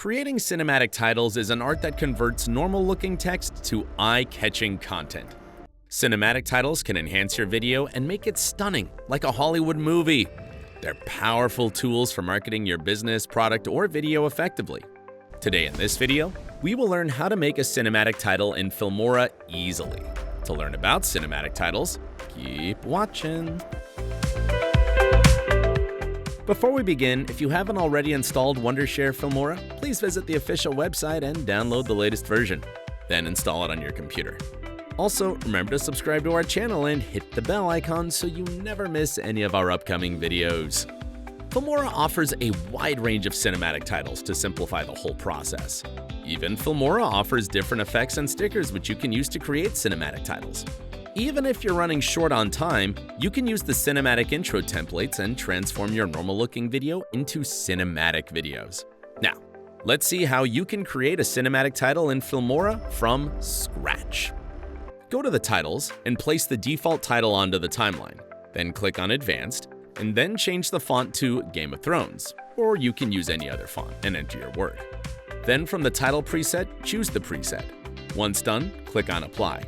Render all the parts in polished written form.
Creating cinematic titles is an art that converts normal-looking text to eye-catching content. Cinematic titles can enhance your video and make it stunning, like a Hollywood movie. They're powerful tools for marketing your business, product, or video effectively. Today in this video, we will learn how to make a cinematic title in Filmora easily. To learn about cinematic titles, keep watching. Before we begin, if you haven't already installed Wondershare Filmora, please visit the official website and download the latest version. Then install it on your computer. Also, remember to subscribe to our channel and hit the bell icon so you never miss any of our upcoming videos. Filmora offers a wide range of cinematic titles to simplify the whole process. Even Filmora offers different effects and stickers which you can use to create cinematic titles. Even if you're running short on time, you can use the cinematic intro templates and transform your normal-looking video into cinematic videos. Now, let's see how you can create a cinematic title in Filmora from scratch. Go to the titles and place the default title onto the timeline. Then click on Advanced, and then change the font to Game of Thrones, or you can use any other font and enter your word. Then from the title preset, choose the preset. Once done, click on Apply.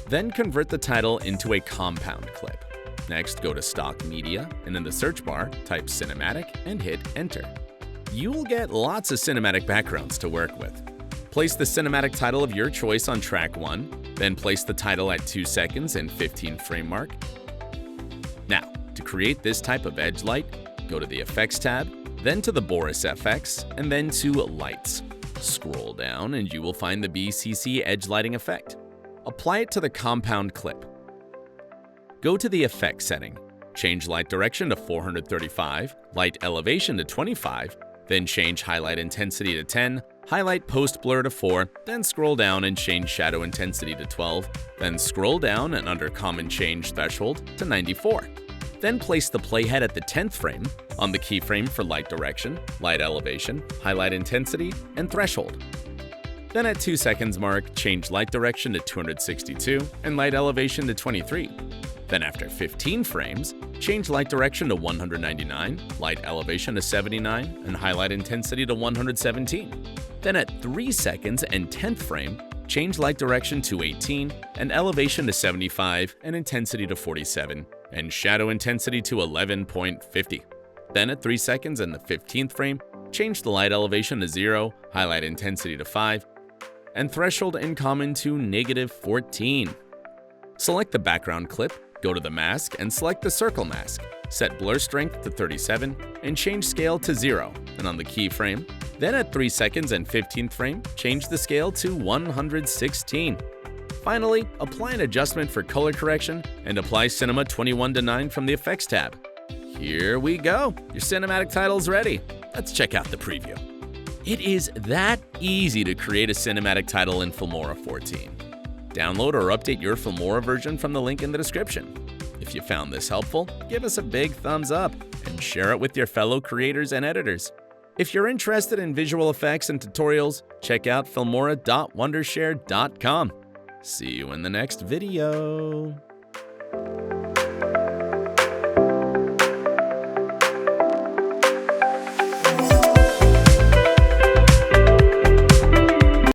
Then convert the title into a compound clip. Next, go to Stock Media, and in the search bar, type Cinematic and hit Enter. You will get lots of cinematic backgrounds to work with. Place the cinematic title of your choice on track 1, then place the title at 2 seconds and 15 frame mark. Now, to create this type of edge light, go to the Effects tab, then to the Boris FX, and then to Lights. Scroll down and you will find the BCC edge lighting effect. Apply it to the compound clip. Go to the Effect setting, change light direction to 435, light elevation to 25, then change highlight intensity to 10, highlight post blur to 4, then scroll down and change shadow intensity to 12, then scroll down and under common change threshold to 94. Then place the playhead at the 10th frame on the keyframe for light direction, light elevation, highlight intensity, and threshold. Then at 2 seconds mark, change light direction to 262 and light elevation to 23. Then after 15 frames, change light direction to 199, light elevation to 79, and highlight intensity to 117. Then at 3 seconds and 10th frame, change light direction to 18 and elevation to 75 and intensity to 47 and shadow intensity to 11.50. Then at 3 seconds and the 15th frame, change the light elevation to 0, highlight intensity to 5, and threshold in common to -14. Select the background clip, go to the mask and select the circle mask. Set blur strength to 37 and change scale to 0 and on the keyframe. Then at 3 seconds and 15th frame, change the scale to 116. Finally, apply an adjustment for color correction and apply Cinema 21:9 from the Effects tab. Here we go! Your cinematic title's ready. Let's check out the preview. It is that easy to create a cinematic title in Filmora 14. Download or update your Filmora version from the link in the description. If you found this helpful, give us a big thumbs up and share it with your fellow creators and editors. If you're interested in visual effects and tutorials, check out filmora.wondershare.com. See you in the next video.